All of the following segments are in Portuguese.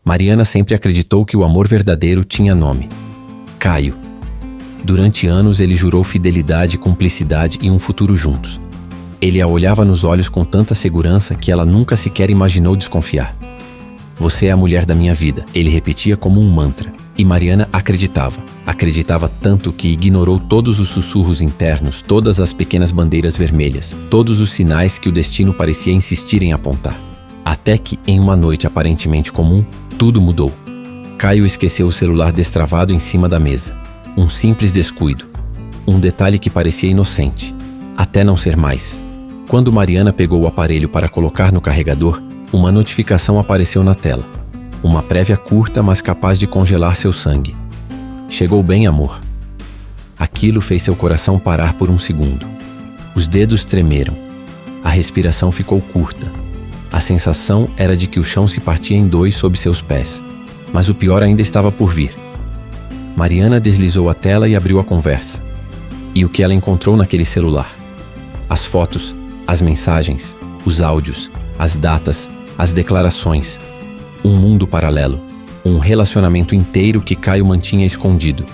Mariana sempre acreditou que o amor verdadeiro tinha nome: Caio. Durante anos ele jurou fidelidade, cumplicidade e um futuro juntos. Ele a olhava nos olhos com tanta segurança que ela nunca sequer imaginou desconfiar. "Você é a mulher da minha vida", ele repetia como um mantra. E Mariana acreditava. Acreditava tanto que ignorou todos os sussurros internos, todas as pequenas bandeiras vermelhas, todos os sinais que o destino parecia insistir em apontar. Até que, em uma noite aparentemente comum, tudo mudou. Caio esqueceu o celular destravado em cima da mesa. Um simples descuido. Um detalhe que parecia inocente, até não ser mais. Quando Mariana pegou o aparelho para colocar no carregador, uma notificação apareceu na tela. Uma prévia curta, mas capaz de congelar seu sangue. "Chegou bem, amor." Aquilo fez seu coração parar por um segundo. Os dedos tremeram. A respiração ficou curta. A sensação era de que o chão se partia em dois sob seus pés. Mas o pior ainda estava por vir. Mariana deslizou a tela e abriu a conversa. E o que ela encontrou naquele celular? As fotos, as mensagens, os áudios, as datas, as declarações. Um mundo paralelo. Um relacionamento inteiro que Caio mantinha escondido.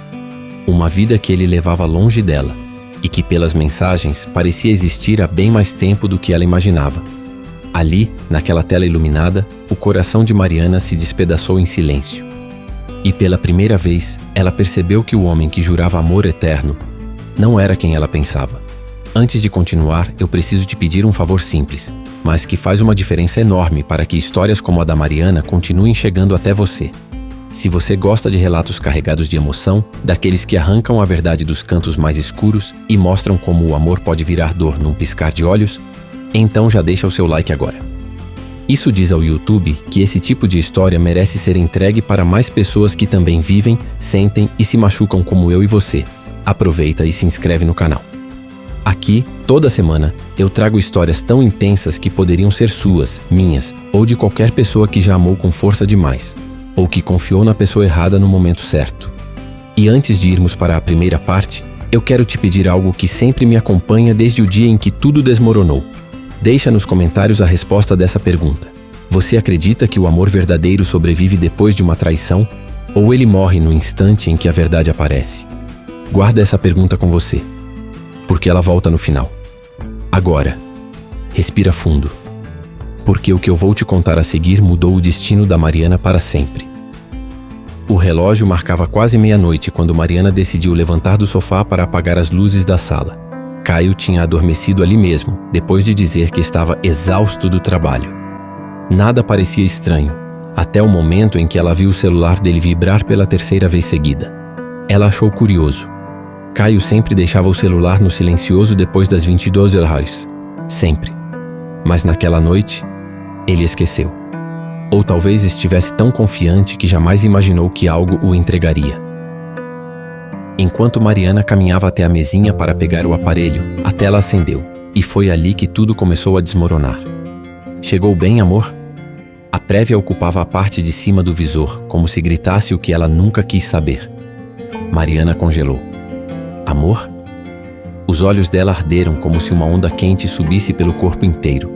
Uma vida que ele levava longe dela. E que pelas mensagens parecia existir há bem mais tempo do que ela imaginava. Ali, naquela tela iluminada, o coração de Mariana se despedaçou em silêncio. E pela primeira vez, ela percebeu que o homem que jurava amor eterno não era quem ela pensava. "Antes de continuar, eu preciso te pedir um favor simples, mas que faz uma diferença enorme para que histórias como a da Mariana continuem chegando até você. Se você gosta de relatos carregados de emoção, daqueles que arrancam a verdade dos cantos mais escuros e mostram como o amor pode virar dor num piscar de olhos, então já deixa o seu like agora. Isso diz ao YouTube que esse tipo de história merece ser entregue para mais pessoas que também vivem, sentem e se machucam como eu e você. Aproveita e se inscreve no canal. Aqui, toda semana, eu trago histórias tão intensas que poderiam ser suas, minhas, ou de qualquer pessoa que já amou com força demais, ou que confiou na pessoa errada no momento certo. E antes de irmos para a primeira parte, eu quero te pedir algo que sempre me acompanha desde o dia em que tudo desmoronou. Deixa nos comentários a resposta dessa pergunta. Você acredita que o amor verdadeiro sobrevive depois de uma traição? Ou ele morre no instante em que a verdade aparece? Guarda essa pergunta com você, porque ela volta no final. Agora, respira fundo, porque o que eu vou te contar a seguir mudou o destino da Mariana para sempre. O relógio marcava quase meia-noite quando Mariana decidiu levantar do sofá para apagar as luzes da sala. Caio tinha adormecido ali mesmo, depois de dizer que estava exausto do trabalho. Nada parecia estranho, até o momento em que ela viu o celular dele vibrar pela terceira vez seguida. Ela achou curioso. Caio sempre deixava o celular no silencioso depois das 22 horas. Sempre. Mas naquela noite, ele esqueceu. Ou talvez estivesse tão confiante que jamais imaginou que algo o entregaria. Enquanto Mariana caminhava até a mesinha para pegar o aparelho, a tela acendeu, e foi ali que tudo começou a desmoronar. "Chegou bem, amor?" A prévia ocupava a parte de cima do visor, como se gritasse o que ela nunca quis saber. Mariana congelou. "Amor?" Os olhos dela arderam como se uma onda quente subisse pelo corpo inteiro.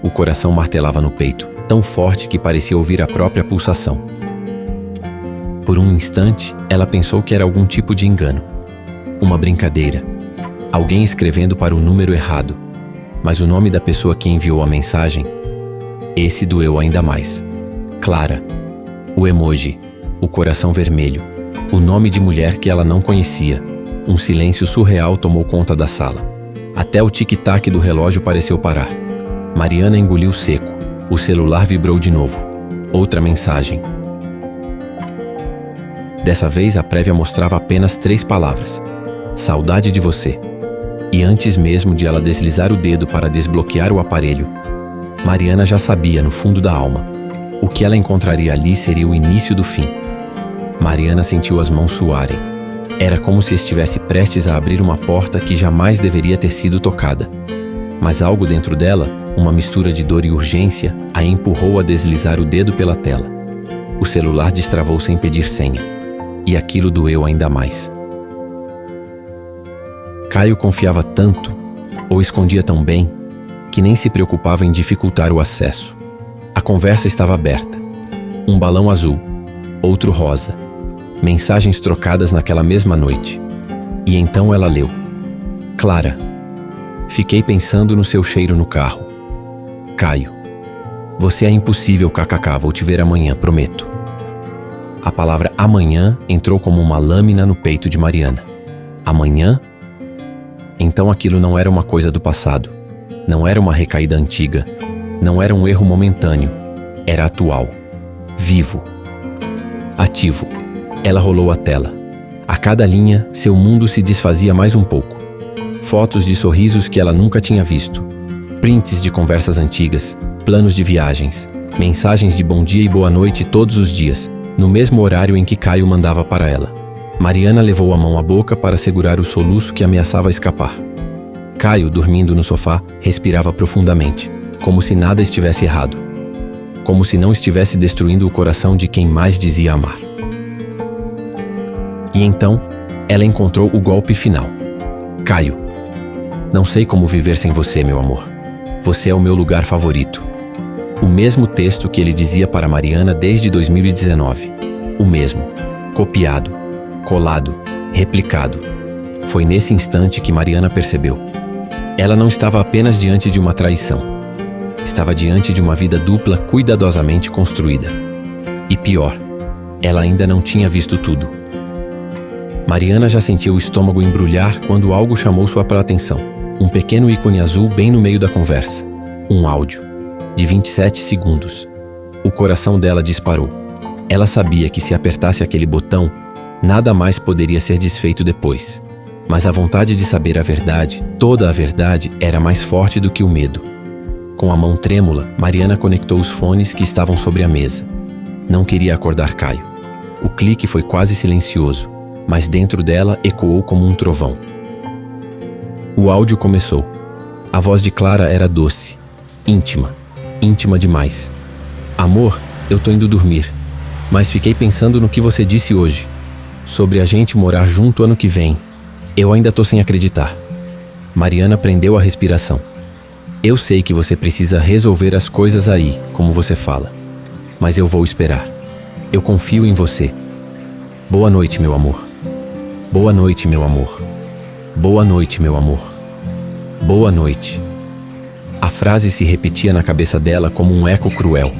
O coração martelava no peito, tão forte que parecia ouvir a própria pulsação. Por um instante, ela pensou que era algum tipo de engano. Uma brincadeira. Alguém escrevendo para o número errado. Mas o nome da pessoa que enviou a mensagem, esse doeu ainda mais. Clara. O emoji. O coração vermelho. O nome de mulher que ela não conhecia. Um silêncio surreal tomou conta da sala. Até o tic-tac do relógio pareceu parar. Mariana engoliu seco. O celular vibrou de novo. Outra mensagem. Dessa vez a prévia mostrava apenas 3 palavras. "Saudade de você." E antes mesmo de ela deslizar o dedo para desbloquear o aparelho, Mariana já sabia no fundo da alma. O que ela encontraria ali seria o início do fim. Mariana sentiu as mãos suarem. Era como se estivesse prestes a abrir uma porta que jamais deveria ter sido tocada. Mas algo dentro dela, uma mistura de dor e urgência, a empurrou a deslizar o dedo pela tela. O celular destravou sem pedir senha. E aquilo doeu ainda mais. Caio confiava tanto, ou escondia tão bem, que nem se preocupava em dificultar o acesso. A conversa estava aberta. Um balão azul, outro rosa. Mensagens trocadas naquela mesma noite. E então ela leu: Clara, fiquei pensando no seu cheiro no carro. Caio, você é impossível, kkk, vou te ver amanhã, prometo. A palavra amanhã entrou como uma lâmina no peito de Mariana. Amanhã? Então aquilo não era uma coisa do passado, não era uma recaída antiga, não era um erro momentâneo, era atual, vivo, ativo. Ela rolou a tela. A cada linha, seu mundo se desfazia mais um pouco. Fotos de sorrisos que ela nunca tinha visto, prints de conversas antigas, planos de viagens, mensagens de bom dia e boa noite todos os dias, no mesmo horário em que Caio mandava para ela. Mariana levou a mão à boca para segurar o soluço que ameaçava escapar. Caio, dormindo no sofá, respirava profundamente, como se nada estivesse errado, como se não estivesse destruindo o coração de quem mais dizia amar. E então, ela encontrou o golpe final. Caio, não sei como viver sem você, meu amor. Você é o meu lugar favorito. O mesmo texto que ele dizia para Mariana desde 2019. O mesmo. Copiado, colado, replicado. Foi nesse instante que Mariana percebeu. Ela não estava apenas diante de uma traição. Estava diante de uma vida dupla cuidadosamente construída. E pior, ela ainda não tinha visto tudo. Mariana já sentiu o estômago embrulhar quando algo chamou sua atenção. Um pequeno ícone azul bem no meio da conversa. Um áudio, de 27 segundos. O coração dela disparou. Ela sabia que se apertasse aquele botão, nada mais poderia ser desfeito depois. Mas a vontade de saber a verdade, toda a verdade, era mais forte do que o medo. Com a mão trêmula, Mariana conectou os fones que estavam sobre a mesa. Não queria acordar Caio. O clique foi quase silencioso, mas dentro dela ecoou como um trovão. O áudio começou. A voz de Clara era doce, íntima, íntima demais. Amor, eu tô indo dormir, mas fiquei pensando no que você disse hoje, sobre a gente morar junto ano que vem. Eu ainda tô sem acreditar. Mariana prendeu a respiração. Eu sei que você precisa resolver as coisas aí, como você fala, mas eu vou esperar. Eu confio em você. Boa noite, meu amor. Boa noite, meu amor. Boa noite, meu amor. Boa noite. A frase se repetia na cabeça dela como um eco cruel.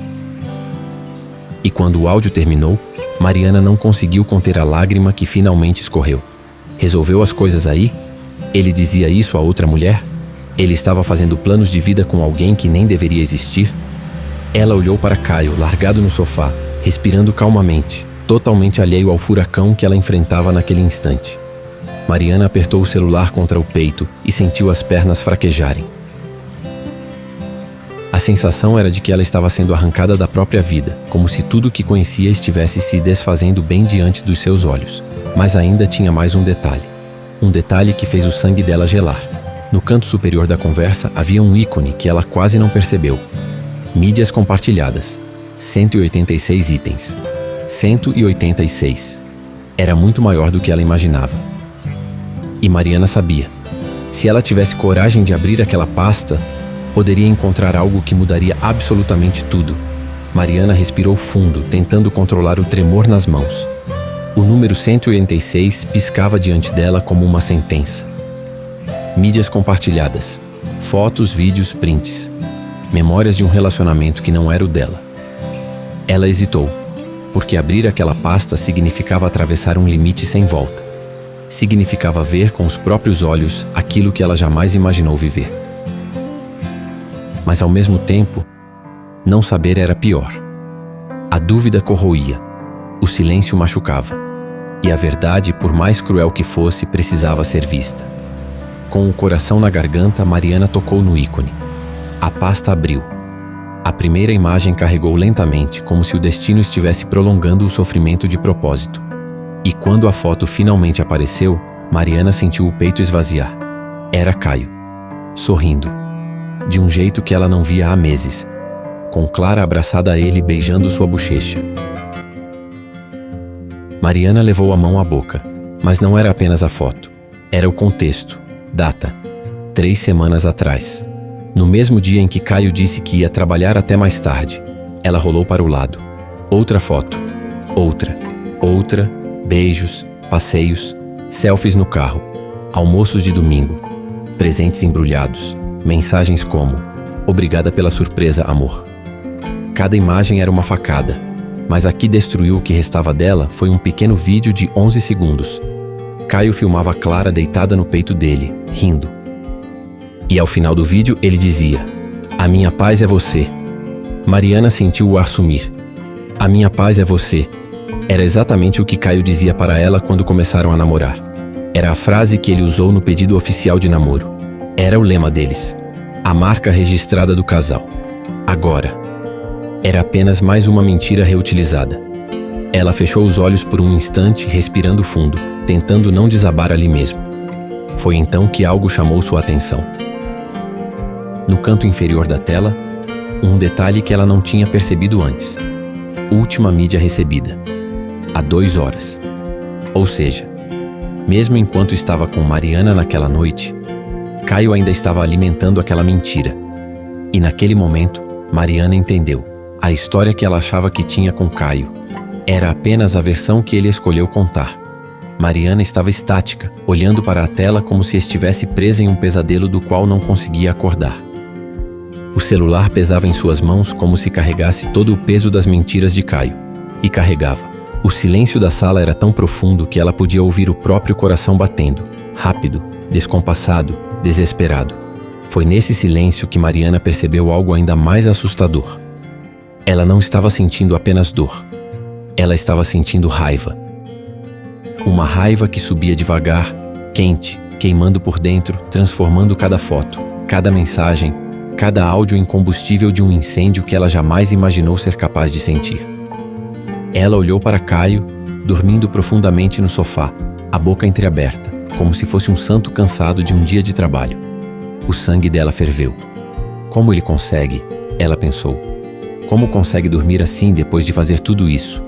E quando o áudio terminou, Mariana não conseguiu conter a lágrima que finalmente escorreu. Resolveu as coisas aí? Ele dizia isso a outra mulher? Ele estava fazendo planos de vida com alguém que nem deveria existir? Ela olhou para Caio, largado no sofá, respirando calmamente, totalmente alheio ao furacão que ela enfrentava naquele instante. Mariana apertou o celular contra o peito e sentiu as pernas fraquejarem. A sensação era de que ela estava sendo arrancada da própria vida, como se tudo o que conhecia estivesse se desfazendo bem diante dos seus olhos. Mas ainda tinha mais um detalhe. Um detalhe que fez o sangue dela gelar. No canto superior da conversa havia um ícone que ela quase não percebeu. Mídias compartilhadas. 186 itens. 186. Era muito maior do que ela imaginava. E Mariana sabia. Se ela tivesse coragem de abrir aquela pasta, poderia encontrar algo que mudaria absolutamente tudo. Mariana respirou fundo, tentando controlar o tremor nas mãos. O número 186 piscava diante dela como uma sentença. Mídias compartilhadas. Fotos, vídeos, prints. Memórias de um relacionamento que não era o dela. Ela hesitou, porque abrir aquela pasta significava atravessar um limite sem volta. Significava ver com os próprios olhos aquilo que ela jamais imaginou viver. Mas ao mesmo tempo, não saber era pior. A dúvida corroía, o silêncio machucava, e a verdade, por mais cruel que fosse, precisava ser vista. Com o coração na garganta, Mariana tocou no ícone. A pasta abriu. A primeira imagem carregou lentamente, como se o destino estivesse prolongando o sofrimento de propósito. E quando a foto finalmente apareceu, Mariana sentiu o peito esvaziar. Era Caio, sorrindo, de um jeito que ela não via há meses, com Clara abraçada a ele beijando sua bochecha. Mariana levou a mão à boca, mas não era apenas a foto. Era o contexto, data, 3 semanas atrás. No mesmo dia em que Caio disse que ia trabalhar até mais tarde, ela rolou para o lado. Outra foto. Outra. Beijos, passeios, selfies no carro, almoços de domingo, presentes embrulhados, mensagens como: "Obrigada pela surpresa, amor." Cada imagem era uma facada, mas a que destruiu o que restava dela foi um pequeno vídeo de 11 segundos. Caio filmava Clara deitada no peito dele, rindo. E ao final do vídeo ele dizia: "A minha paz é você." Mariana sentiu o ar sumir. "A minha paz é você." Era exatamente o que Caio dizia para ela quando começaram a namorar. Era a frase que ele usou no pedido oficial de namoro. Era o lema deles. A marca registrada do casal. Agora, era apenas mais uma mentira reutilizada. Ela fechou os olhos por um instante, respirando fundo, tentando não desabar ali mesmo. Foi então que algo chamou sua atenção. No canto inferior da tela, um detalhe que ela não tinha percebido antes. Última mídia recebida. Há 2 horas. Ou seja, mesmo enquanto estava com Mariana naquela noite, Caio ainda estava alimentando aquela mentira. E naquele momento, Mariana entendeu. A história que ela achava que tinha com Caio era apenas a versão que ele escolheu contar. Mariana estava estática, olhando para a tela como se estivesse presa em um pesadelo do qual não conseguia acordar. O celular pesava em suas mãos como se carregasse todo o peso das mentiras de Caio. E carregava. O silêncio da sala era tão profundo que ela podia ouvir o próprio coração batendo, rápido, descompassado, desesperado. Foi nesse silêncio que Mariana percebeu algo ainda mais assustador. Ela não estava sentindo apenas dor. Ela estava sentindo raiva. Uma raiva que subia devagar, quente, queimando por dentro, transformando cada foto, cada mensagem, cada áudio em combustível de um incêndio que ela jamais imaginou ser capaz de sentir. Ela olhou para Caio, dormindo profundamente no sofá, a boca entreaberta, como se fosse um santo cansado de um dia de trabalho. O sangue dela ferveu. Como ele consegue? Ela pensou. Como consegue dormir assim depois de fazer tudo isso?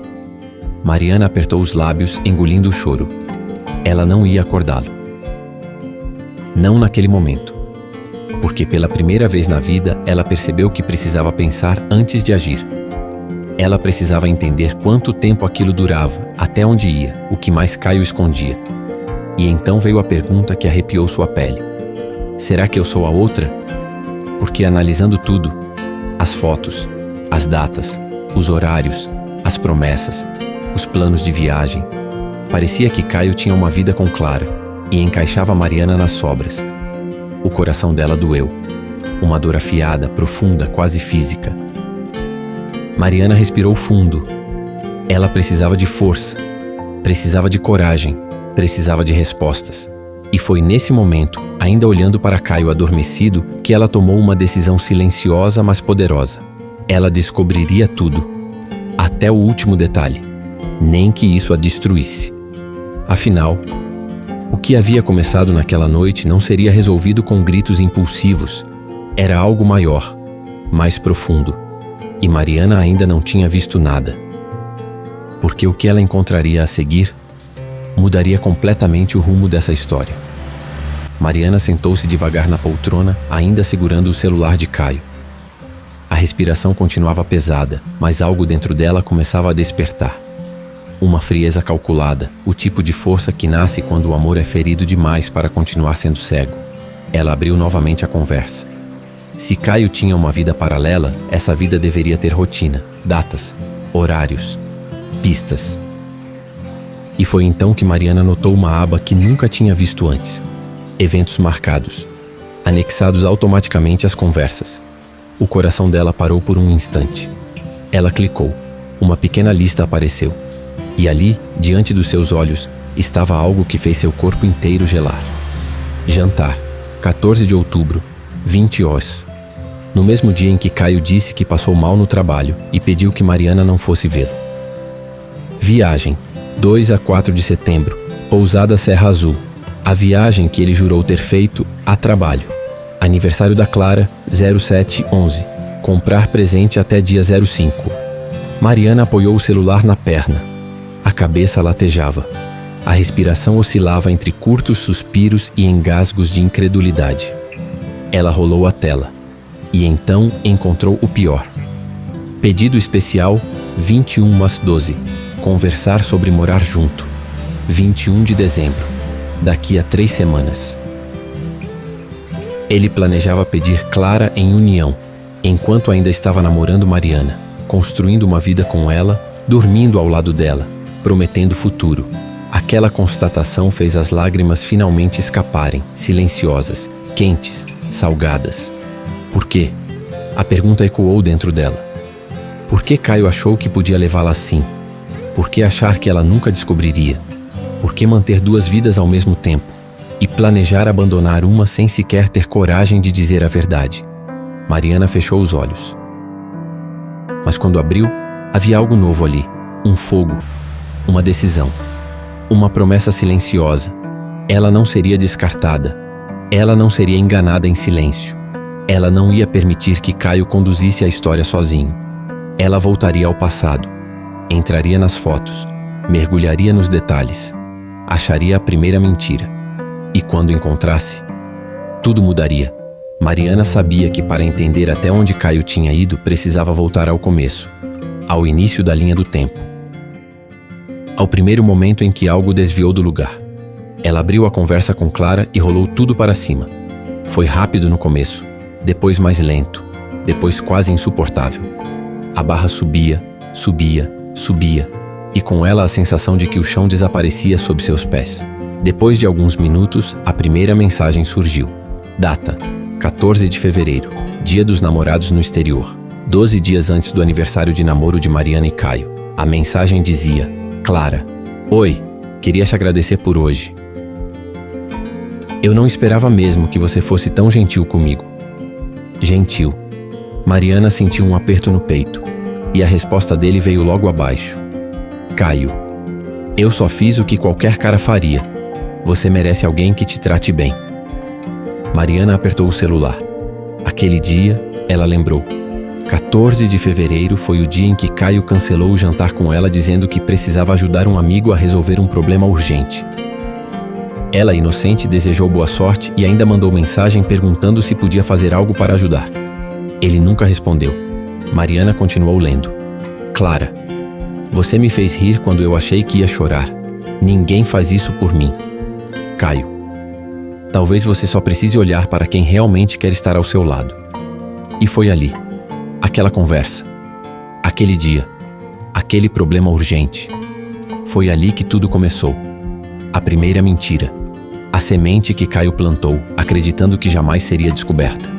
Mariana apertou os lábios, engolindo o choro. Ela não ia acordá-lo. Não naquele momento. Porque pela primeira vez na vida, ela percebeu que precisava pensar antes de agir. Ela precisava entender quanto tempo aquilo durava, até onde ia, o que mais Caio escondia. E então veio a pergunta que arrepiou sua pele. Será que eu sou a outra? Porque analisando tudo, as fotos, as datas, os horários, as promessas, os planos de viagem, parecia que Caio tinha uma vida com Clara e encaixava Mariana nas sobras. O coração dela doeu. Uma dor afiada, profunda, quase física. Mariana respirou fundo. Ela precisava de força, precisava de coragem, precisava de respostas. E foi nesse momento, ainda olhando para Caio adormecido, que ela tomou uma decisão silenciosa, mas poderosa. Ela descobriria tudo, até o último detalhe, nem que isso a destruísse. Afinal, o que havia começado naquela noite não seria resolvido com gritos impulsivos. Era algo maior, mais profundo. E Mariana ainda não tinha visto nada. Porque o que ela encontraria a seguir mudaria completamente o rumo dessa história. Mariana sentou-se devagar na poltrona, ainda segurando o celular de Caio. A respiração continuava pesada, mas algo dentro dela começava a despertar. Uma frieza calculada, o tipo de força que nasce quando o amor é ferido demais para continuar sendo cego. Ela abriu novamente a conversa. Se Caio tinha uma vida paralela, essa vida deveria ter rotina, datas, horários, pistas. E foi então que Mariana notou uma aba que nunca tinha visto antes. Eventos marcados, anexados automaticamente às conversas. O coração dela parou por um instante. Ela clicou. Uma pequena lista apareceu. E ali, diante dos seus olhos, estava algo que fez seu corpo inteiro gelar. Jantar, 14 de outubro, 20 horas. No mesmo dia em que Caio disse que passou mal no trabalho e pediu que Mariana não fosse vê-lo. Viagem, 2 a 4 de setembro, pousada Serra Azul. A viagem que ele jurou ter feito a trabalho. Aniversário da Clara, 07/11. Comprar presente até dia 05. Mariana apoiou o celular na perna. A cabeça latejava. A respiração oscilava entre curtos suspiros e engasgos de incredulidade. Ela rolou a tela. E então encontrou o pior. Pedido especial 21:12. Conversar sobre morar junto. 21 de dezembro. Daqui a 3 semanas. Ele planejava pedir Clara em união, enquanto ainda estava namorando Mariana, construindo uma vida com ela, dormindo ao lado dela, prometendo futuro. Aquela constatação fez as lágrimas finalmente escaparem, silenciosas, quentes, salgadas. Por quê? A pergunta ecoou dentro dela. Por que Caio achou que podia levá-la assim? Por que achar que ela nunca descobriria? Por que manter 2 vidas ao mesmo tempo? E planejar abandonar uma sem sequer ter coragem de dizer a verdade? Mariana fechou os olhos. Mas quando abriu, havia algo novo ali. Um fogo. Uma decisão. Uma promessa silenciosa. Ela não seria descartada. Ela não seria enganada em silêncio. Ela não ia permitir que Caio conduzisse a história sozinho. Ela voltaria ao passado. Entraria nas fotos. Mergulharia nos detalhes. Acharia a primeira mentira. E quando encontrasse, tudo mudaria. Mariana sabia que para entender até onde Caio tinha ido, precisava voltar ao começo. Ao início da linha do tempo. Ao primeiro momento em que algo desviou do lugar. Ela abriu a conversa com Clara e rolou tudo para cima. Foi rápido no começo, depois mais lento, depois quase insuportável. A barra subia, subia, subia, e com ela a sensação de que o chão desaparecia sob seus pés. Depois de alguns minutos, a primeira mensagem surgiu. Data: 14 de fevereiro, Dia dos Namorados no exterior, 12 dias antes do aniversário de namoro de Mariana e Caio. A mensagem dizia: Clara, oi, queria te agradecer por hoje. Eu não esperava mesmo que você fosse tão gentil comigo. Gentil. Mariana sentiu um aperto no peito, e a resposta dele veio logo abaixo. Caio, eu só fiz o que qualquer cara faria. Você merece alguém que te trate bem. Mariana apertou o celular. Aquele dia, ela lembrou. 14 de fevereiro foi o dia em que Caio cancelou o jantar com ela dizendo que precisava ajudar um amigo a resolver um problema urgente. Ela, inocente, desejou boa sorte e ainda mandou mensagem perguntando se podia fazer algo para ajudar. Ele nunca respondeu. Mariana continuou lendo. Clara, você me fez rir quando eu achei que ia chorar. Ninguém faz isso por mim. Caio, talvez você só precise olhar para quem realmente quer estar ao seu lado. E foi ali. Aquela conversa. Aquele dia. Aquele problema urgente. Foi ali que tudo começou. A primeira mentira. A semente que Caio plantou, acreditando que jamais seria descoberta.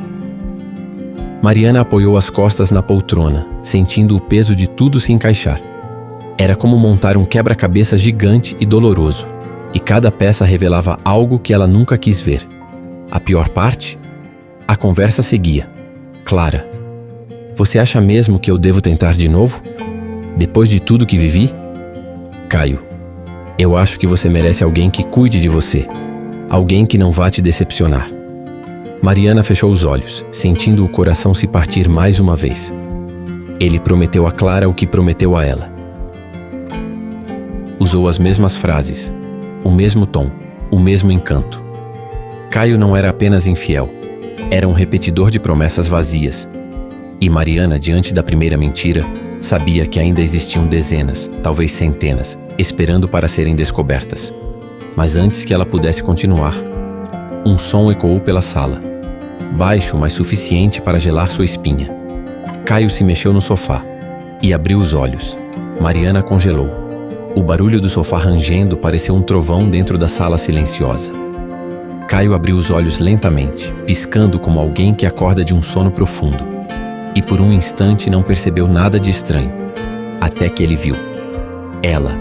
Mariana apoiou as costas na poltrona, sentindo o peso de tudo se encaixar. Era como montar um quebra-cabeça gigante e doloroso, e cada peça revelava algo que ela nunca quis ver. A pior parte? A conversa seguia. Clara, você acha mesmo que eu devo tentar de novo? Depois de tudo que vivi? Caio, eu acho que você merece alguém que cuide de você. Alguém que não vá te decepcionar. Mariana fechou os olhos, sentindo o coração se partir mais uma vez. Ele prometeu a Clara o que prometeu a ela. Usou as mesmas frases, o mesmo tom, o mesmo encanto. Caio não era apenas infiel, era um repetidor de promessas vazias. E Mariana, diante da primeira mentira, sabia que ainda existiam dezenas, talvez centenas, esperando para serem descobertas. Mas antes que ela pudesse continuar, um som ecoou pela sala. Baixo, mas suficiente para gelar sua espinha. Caio se mexeu no sofá e abriu os olhos. Mariana congelou. O barulho do sofá rangendo pareceu um trovão dentro da sala silenciosa. Caio abriu os olhos lentamente, piscando como alguém que acorda de um sono profundo. E por um instante não percebeu nada de estranho. Até que ele viu. Ela,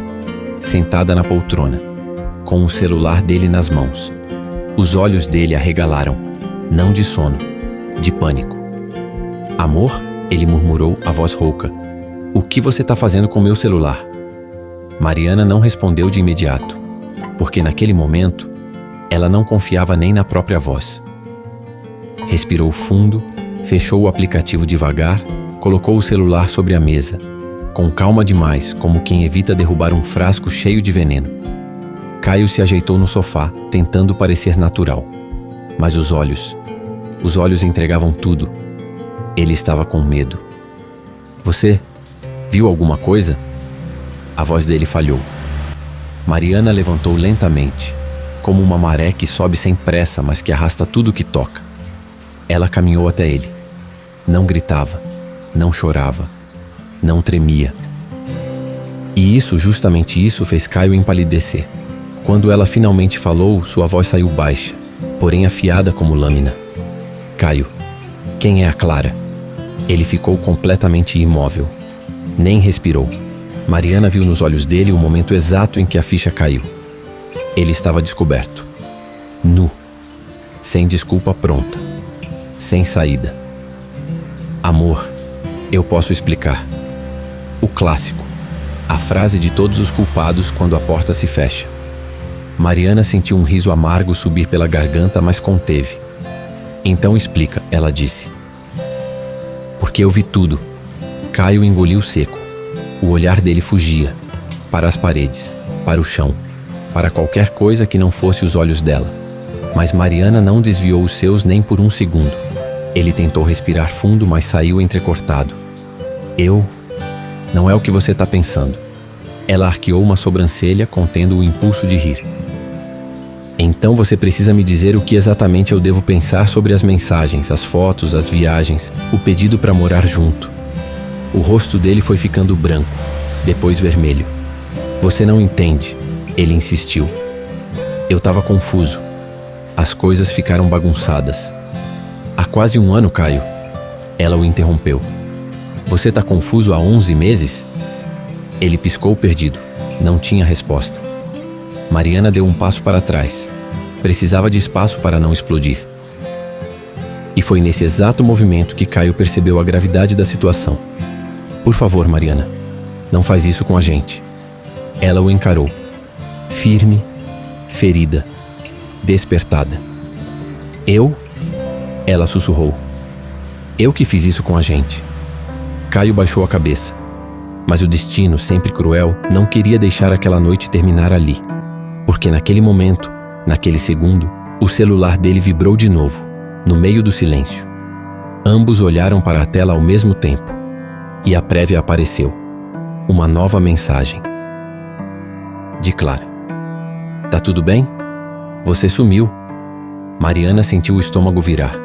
sentada na poltrona, com o celular dele nas mãos. Os olhos dele arregalaram. Não de sono, de pânico. Amor? Ele murmurou, a voz rouca. O que você está fazendo com meu celular? Mariana não respondeu de imediato, porque naquele momento, ela não confiava nem na própria voz. Respirou fundo, fechou o aplicativo devagar, colocou o celular sobre a mesa, com calma demais, como quem evita derrubar um frasco cheio de veneno. Caio se ajeitou no sofá, tentando parecer natural. Mas os olhos entregavam tudo. Ele estava com medo. Você Viu alguma coisa? A voz dele falhou. Mariana levantou lentamente, como uma maré que sobe sem pressa, mas que arrasta tudo que toca. Ela caminhou até ele. Não gritava, não chorava, não tremia. E justamente isso, fez Caio empalidecer. Quando ela finalmente falou, sua voz saiu baixa, porém afiada como lâmina. Caio, quem é a Clara? Ele ficou completamente imóvel. Nem respirou. Mariana viu nos olhos dele o momento exato em que a ficha caiu. Ele estava descoberto. Nu. Sem desculpa pronta. Sem saída. Amor, eu posso explicar. O clássico. A frase de todos os culpados quando a porta se fecha. Mariana sentiu um riso amargo subir pela garganta, mas conteve. Então explica, ela disse. Porque eu vi tudo. Caio engoliu seco. O olhar dele fugia. Para as paredes, para o chão, para qualquer coisa que não fosse os olhos dela. Mas Mariana não desviou os seus nem por um segundo. Ele tentou respirar fundo, mas saiu entrecortado. Não é o que você está pensando. Ela arqueou uma sobrancelha, contendo o impulso de rir. Então você precisa me dizer o que exatamente eu devo pensar sobre as mensagens, as fotos, as viagens, o pedido para morar junto. O rosto dele foi ficando branco, depois vermelho. Você não entende, ele insistiu. Eu estava confuso. As coisas ficaram bagunçadas. Há quase um ano, Caio. Ela o interrompeu. Você está confuso há 11 meses? Ele piscou perdido. Não tinha resposta. Mariana deu um passo para trás. Precisava de espaço para não explodir. E foi nesse exato movimento que Caio percebeu a gravidade da situação. Por favor, Mariana, não faz isso com a gente. Ela o encarou. Firme, ferida, despertada. Eu? Ela sussurrou. Eu que fiz isso com a gente. Caio baixou a cabeça. Mas o destino, sempre cruel, não queria deixar aquela noite terminar ali. Porque naquele momento, naquele segundo, o celular dele vibrou de novo, no meio do silêncio. Ambos olharam para a tela ao mesmo tempo. E a prévia apareceu. Uma nova mensagem. De Clara. Tá tudo bem? Você sumiu. Mariana sentiu o estômago virar.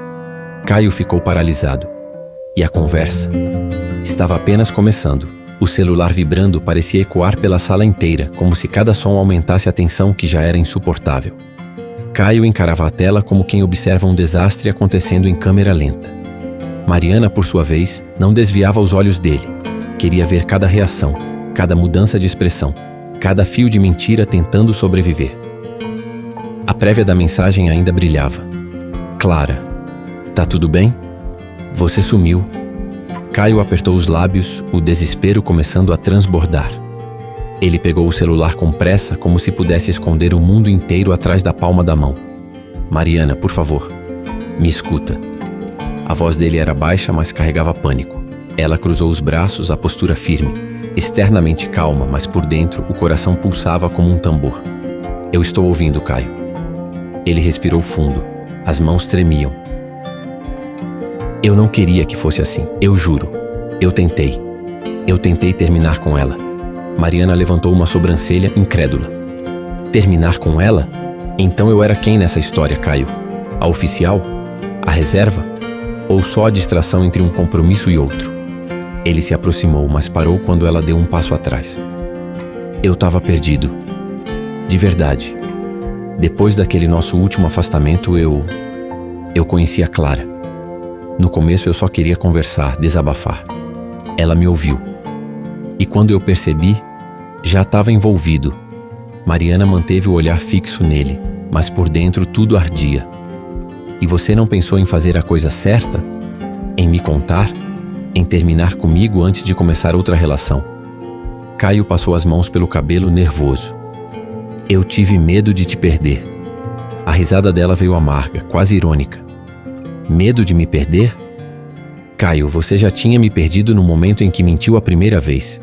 Caio ficou paralisado. E a conversa estava apenas começando. O celular vibrando parecia ecoar pela sala inteira, como se cada som aumentasse a tensão que já era insuportável. Caio encarava a tela como quem observa um desastre acontecendo em câmera lenta. Mariana, por sua vez, não desviava os olhos dele. Queria ver cada reação, cada mudança de expressão, cada fio de mentira tentando sobreviver. A prévia da mensagem ainda brilhava. Clara, tá tudo bem? Você sumiu. Caio apertou os lábios, o desespero começando a transbordar. Ele pegou o celular com pressa, como se pudesse esconder o mundo inteiro atrás da palma da mão. Mariana, por favor, me escuta. A voz dele era baixa, mas carregava pânico. Ela cruzou os braços, a postura firme, externamente calma, mas por dentro o coração pulsava como um tambor. Eu estou ouvindo, Caio. Ele respirou fundo. As mãos tremiam. Eu não queria que fosse assim, eu juro. Eu tentei. Eu tentei terminar com ela. Mariana levantou uma sobrancelha incrédula. Terminar com ela? Então eu era quem nessa história, Caio? A oficial? A reserva? Ou só a distração entre um compromisso e outro? Ele se aproximou, mas parou quando ela deu um passo atrás. Eu estava perdido. De verdade. Depois daquele nosso último afastamento, eu conheci a Clara. No começo eu só queria conversar, desabafar. Ela me ouviu. E quando eu percebi, já estava envolvido. Mariana manteve o olhar fixo nele, mas por dentro tudo ardia. E você não pensou em fazer a coisa certa? Em me contar? Em terminar comigo antes de começar outra relação? Caio passou as mãos pelo cabelo nervoso. Eu tive medo de te perder. A risada dela veio amarga, quase irônica. Medo de me perder? Caio, você já tinha me perdido no momento em que mentiu a primeira vez.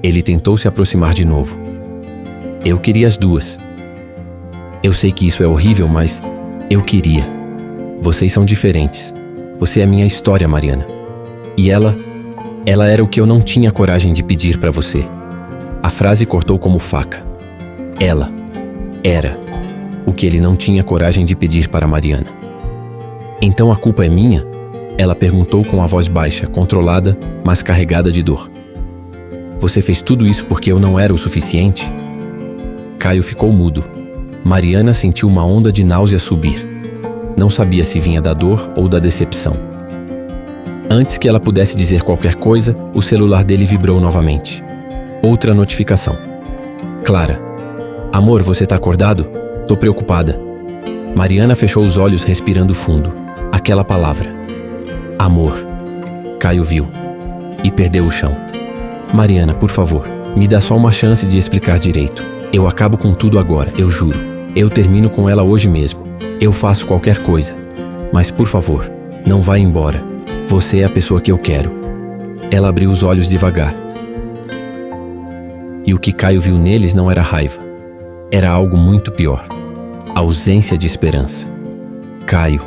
Ele tentou se aproximar de novo. Eu queria as duas. Eu sei que isso é horrível, mas eu queria. Vocês são diferentes. Você é minha história, Mariana. E ela Ela era o que eu não tinha coragem de pedir para você. A frase cortou como faca. Ela era o que ele não tinha coragem de pedir para Mariana. Então a culpa é minha? Ela perguntou com a voz baixa, controlada, mas carregada de dor. Você fez tudo isso porque eu não era o suficiente? Caio ficou mudo. Mariana sentiu uma onda de náusea subir. Não sabia se vinha da dor ou da decepção. Antes que ela pudesse dizer qualquer coisa, o celular dele vibrou novamente. Outra notificação. Clara. Amor, você tá acordado? Tô preocupada. Mariana fechou os olhos, respirando fundo. Aquela palavra. Amor. Caio viu. E perdeu o chão. Mariana, por favor, me dá só uma chance de explicar direito. Eu acabo com tudo agora, eu juro. Eu termino com ela hoje mesmo. Eu faço qualquer coisa. Mas, por favor, não vá embora. Você é a pessoa que eu quero. Ela abriu os olhos devagar. E o que Caio viu neles não era raiva. Era algo muito pior. A ausência de esperança. Caio,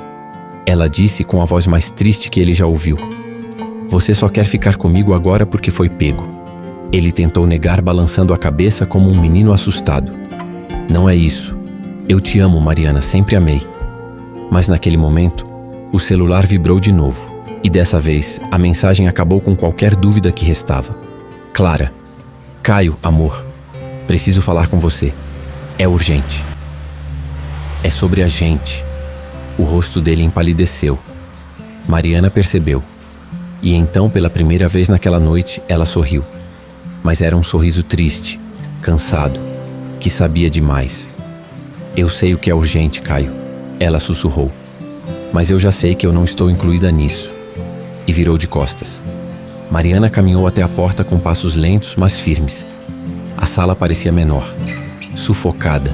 ela disse com a voz mais triste que ele já ouviu. Você só quer ficar comigo agora porque foi pego. Ele tentou negar, balançando a cabeça como um menino assustado. Não é isso. Eu te amo, Mariana, sempre amei. Mas naquele momento, o celular vibrou de novo. E dessa vez, a mensagem acabou com qualquer dúvida que restava. Clara. Caio, amor. Preciso falar com você. É urgente. É sobre a gente. O rosto dele empalideceu. Mariana percebeu. E então, pela primeira vez naquela noite, ela sorriu. Mas era um sorriso triste, cansado, que sabia demais. Eu sei o que é urgente, Caio. Ela sussurrou. Mas eu já sei que eu não estou incluída nisso. E virou de costas. Mariana caminhou até a porta com passos lentos, mas firmes. A sala parecia menor, sufocada,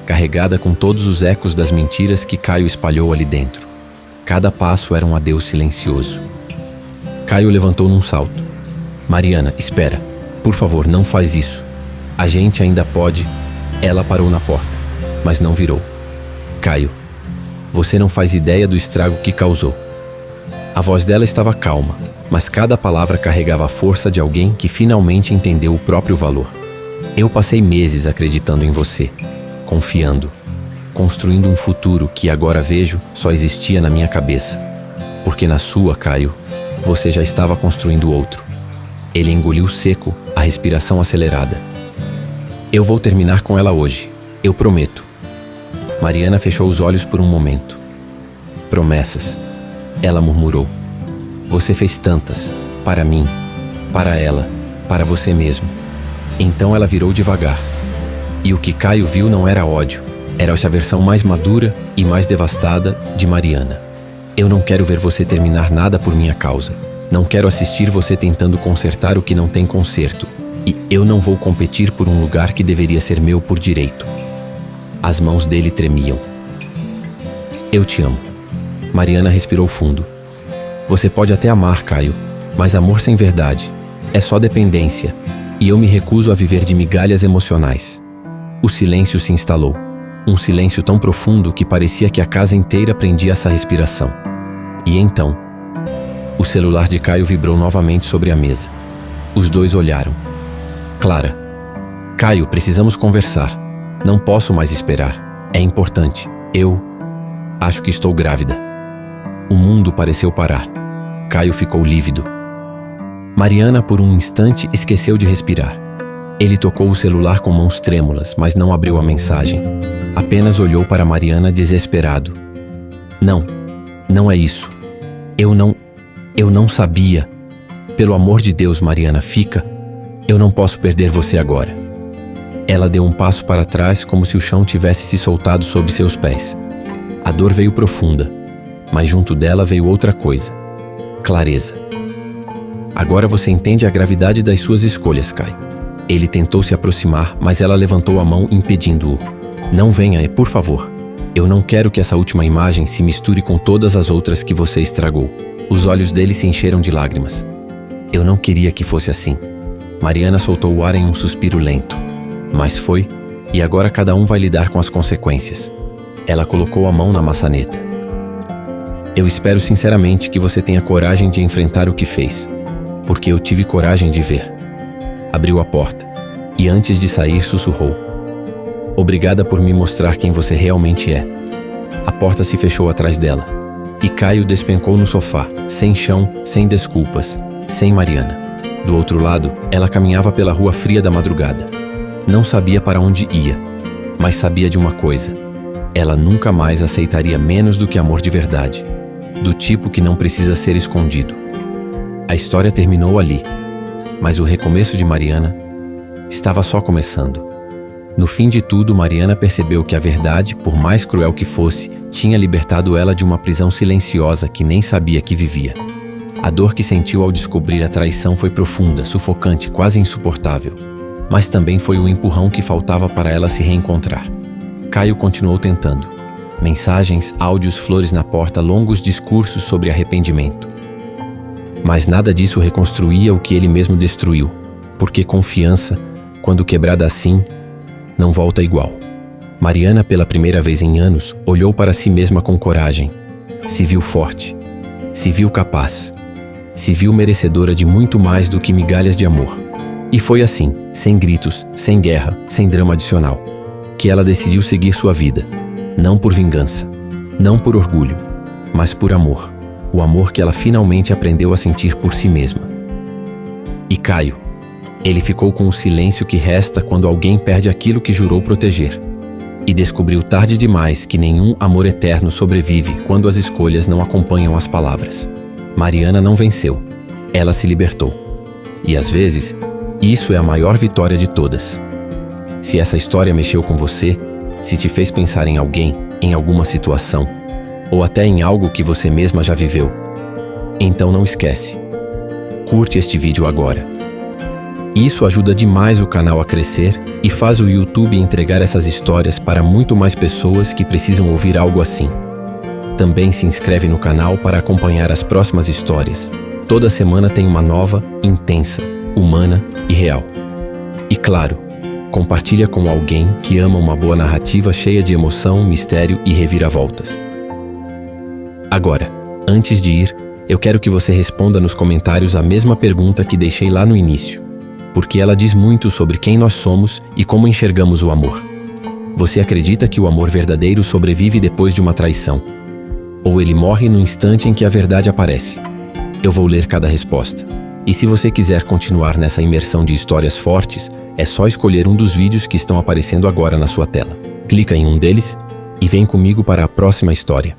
carregada com todos os ecos das mentiras que Caio espalhou ali dentro. Cada passo era um adeus silencioso. Caio levantou num salto. Mariana, espera. Por favor, não faz isso. A gente ainda pode... Ela parou na porta, mas não virou. Caio, você não faz ideia do estrago que causou. A voz dela estava calma, mas cada palavra carregava a força de alguém que finalmente entendeu o próprio valor. Eu passei meses acreditando em você, confiando, construindo um futuro que agora vejo só existia na minha cabeça. Porque na sua, Caio, você já estava construindo outro. Ele engoliu seco, a respiração acelerada. Eu vou terminar com ela hoje, eu prometo. Mariana fechou os olhos por um momento. Promessas. Ela murmurou. Você fez tantas, para mim, para ela, para você mesmo. Então ela virou devagar. E o que Caio viu não era ódio, era essa versão mais madura e mais devastada de Mariana. Eu não quero ver você terminar nada por minha causa. Não quero assistir você tentando consertar o que não tem conserto. E eu não vou competir por um lugar que deveria ser meu por direito. As mãos dele tremiam. Eu te amo. Mariana respirou fundo. Você pode até amar, Caio, mas amor sem verdade é só dependência, e eu me recuso a viver de migalhas emocionais. O silêncio se instalou, um silêncio tão profundo que parecia que a casa inteira prendia essa respiração. E então, o celular de Caio vibrou novamente sobre a mesa. Os dois olharam. Clara. Caio, precisamos conversar. Não posso mais esperar. É importante. Eu acho que estou grávida. O mundo pareceu parar. Caio ficou lívido. Mariana, por um instante, esqueceu de respirar. Ele tocou o celular com mãos trêmulas, mas não abriu a mensagem. Apenas olhou para Mariana desesperado. Não, não é isso. Eu não sabia. Pelo amor de Deus, Mariana, fica. Eu não posso perder você agora. Ela deu um passo para trás, como se o chão tivesse se soltado sob seus pés. A dor veio profunda, mas junto dela veio outra coisa. Clareza. Agora você entende a gravidade das suas escolhas, Caio. Ele tentou se aproximar, mas ela levantou a mão, impedindo-o. Não venha, por favor. Eu não quero que essa última imagem se misture com todas as outras que você estragou. Os olhos dele se encheram de lágrimas. Eu não queria que fosse assim. Mariana soltou o ar em um suspiro lento. Mas foi, e agora cada um vai lidar com as consequências. Ela colocou a mão na maçaneta. Eu espero sinceramente que você tenha coragem de enfrentar o que fez. porque eu tive coragem de ver. Abriu a porta e antes de sair sussurrou: "Obrigada por me mostrar quem você realmente é." A porta se fechou atrás dela e Caio despencou no sofá, sem chão, sem desculpas, sem Mariana. Do outro lado, ela caminhava pela rua fria da madrugada. Não sabia para onde ia, mas sabia de uma coisa: ela nunca mais aceitaria menos do que amor de verdade, do tipo que não precisa ser escondido. A história terminou ali, mas o recomeço de Mariana estava só começando. No fim de tudo, Mariana percebeu que a verdade, por mais cruel que fosse, tinha libertado ela de uma prisão silenciosa que nem sabia que vivia. A dor que sentiu ao descobrir a traição foi profunda, sufocante, quase insuportável. Mas também foi o empurrão que faltava para ela se reencontrar. Caio continuou tentando. Mensagens, áudios, flores na porta, longos discursos sobre arrependimento. Mas nada disso reconstruía o que ele mesmo destruiu, porque confiança, quando quebrada assim, não volta igual. Mariana, pela primeira vez em anos, olhou para si mesma com coragem. Se viu forte, se viu capaz, se viu merecedora de muito mais do que migalhas de amor. E foi assim, sem gritos, sem guerra, sem drama adicional, que ela decidiu seguir sua vida. Não por vingança, não por orgulho, mas por amor. O amor que ela finalmente aprendeu a sentir por si mesma. E Caio, ele ficou com o silêncio que resta quando alguém perde aquilo que jurou proteger. E descobriu tarde demais que nenhum amor eterno sobrevive quando as escolhas não acompanham as palavras. Mariana não venceu, ela se libertou. E às vezes, isso é a maior vitória de todas. Se essa história mexeu com você, se te fez pensar em alguém, em alguma situação, ou até em algo que você mesma já viveu, então não esquece. Curte este vídeo agora. Isso ajuda demais o canal a crescer e faz o YouTube entregar essas histórias para muito mais pessoas que precisam ouvir algo assim. Também se inscreve no canal para acompanhar as próximas histórias. Toda semana tem uma nova, intensa, humana e real. E claro, compartilha com alguém que ama uma boa narrativa cheia de emoção, mistério e reviravoltas. Agora, antes de ir, eu quero que você responda nos comentários a mesma pergunta que deixei lá no início, porque ela diz muito sobre quem nós somos e como enxergamos o amor. Você acredita que o amor verdadeiro sobrevive depois de uma traição? Ou ele morre no instante em que a verdade aparece? Eu vou ler cada resposta. E se você quiser continuar nessa imersão de histórias fortes, é só escolher um dos vídeos que estão aparecendo agora na sua tela. Clica em um deles e vem comigo para a próxima história.